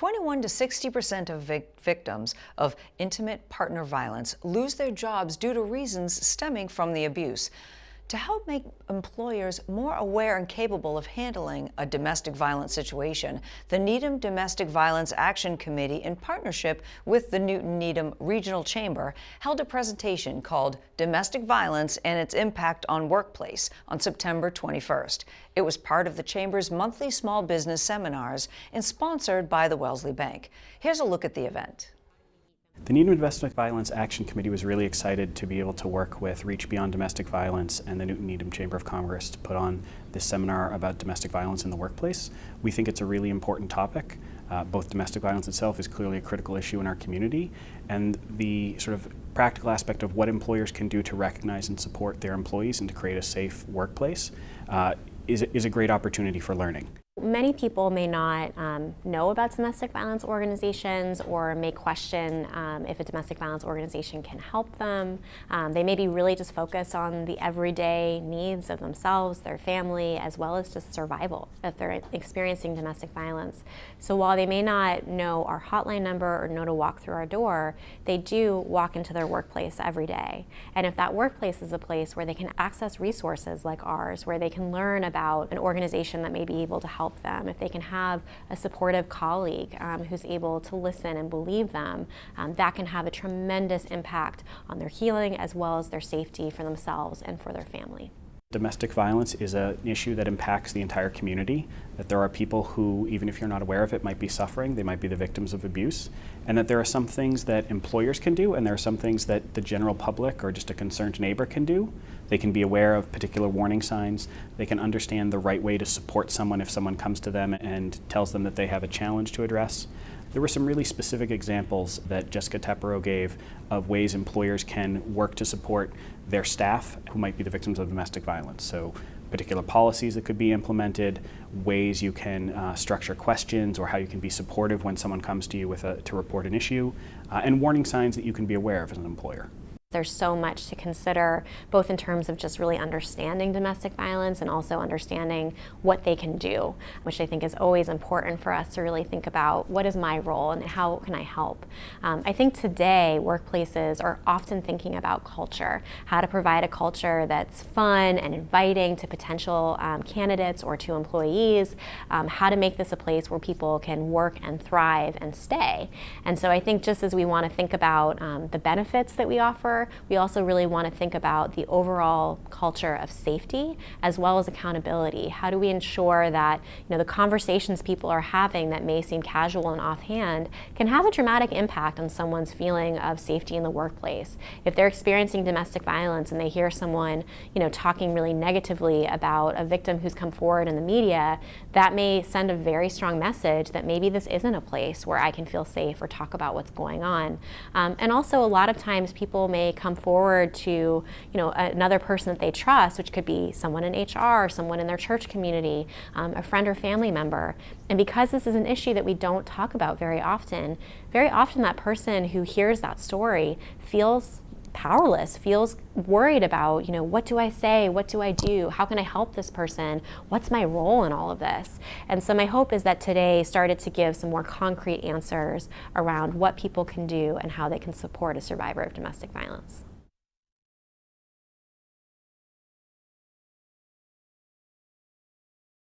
21 to 60% of victims of intimate partner violence lose their jobs due to reasons stemming from the abuse. To help make employers more aware and capable of handling a domestic violence situation, the Needham Domestic Violence Action Committee, in partnership with the Newton Needham Regional Chamber, held a presentation called Domestic Violence and Its Impact on Workplace on September 21st. It was part of the Chamber's monthly small business seminars and sponsored by the Wellesley Bank. Here's a look at the event. The Needham Domestic Violence Action Committee was really excited to be able to work with Reach Beyond Domestic Violence and the Newton Needham Chamber of Commerce to put on this seminar about domestic violence in the workplace. We think it's a really important topic. Both domestic violence itself is clearly a critical issue in our community, and the sort of practical aspect of what employers can do to recognize and support their employees and to create a safe workplace is a great opportunity for learning. Many people may not know about domestic violence organizations or may question if a domestic violence organization can help them. They may be really just focused on the everyday needs of themselves, their family, as well as just survival if they're experiencing domestic violence. So while they may not know our hotline number or know to walk through our door, they do walk into their workplace every day. And if that workplace is a place where they can access resources like ours, where they can learn about an organization that may be able to help them, if they can have a supportive colleague who's able to listen and believe them, that can have a tremendous impact on their healing as well as their safety for themselves and for their family. Domestic violence is an issue that impacts the entire community, that there are people who, even if you're not aware of it, might be suffering, they might be the victims of abuse, and that there are some things that employers can do and there are some things that the general public or just a concerned neighbor can do. They can be aware of particular warning signs, they can understand the right way to support someone if someone comes to them and tells them that they have a challenge to address. There were some really specific examples that Jessica Teperow gave of ways employers can work to support their staff who might be the victims of domestic violence. So particular policies that could be implemented, ways you can structure questions or how you can be supportive when someone comes to you to report an issue, and warning signs that you can be aware of as an employer. There's so much to consider, both in terms of just really understanding domestic violence and also understanding what they can do, which I think is always important for us to really think about what is my role and how can I help. I think today workplaces are often thinking about culture, how to provide a culture that's fun and inviting to potential candidates or to employees, how to make this a place where people can work and thrive and stay. And so I think just as we want to think about the benefits that we offer, we also really want to think about the overall culture of safety as well as accountability. How do we ensure that the conversations people are having that may seem casual and offhand can have a dramatic impact on someone's feeling of safety in the workplace? If they're experiencing domestic violence and they hear someone talking really negatively about a victim who's come forward in the media, that may send a very strong message that maybe this isn't a place where I can feel safe or talk about what's going on. And also a lot of times people may come forward to another person that they trust, which could be someone in HR, someone in their church community, a friend or family member. And because this is an issue that we don't talk about very often that person who hears that story feels powerless, feels worried about, what do I say, what do I do, how can I help this person, what's my role in all of this? And so my hope is that today started to give some more concrete answers around what people can do and how they can support a survivor of domestic violence.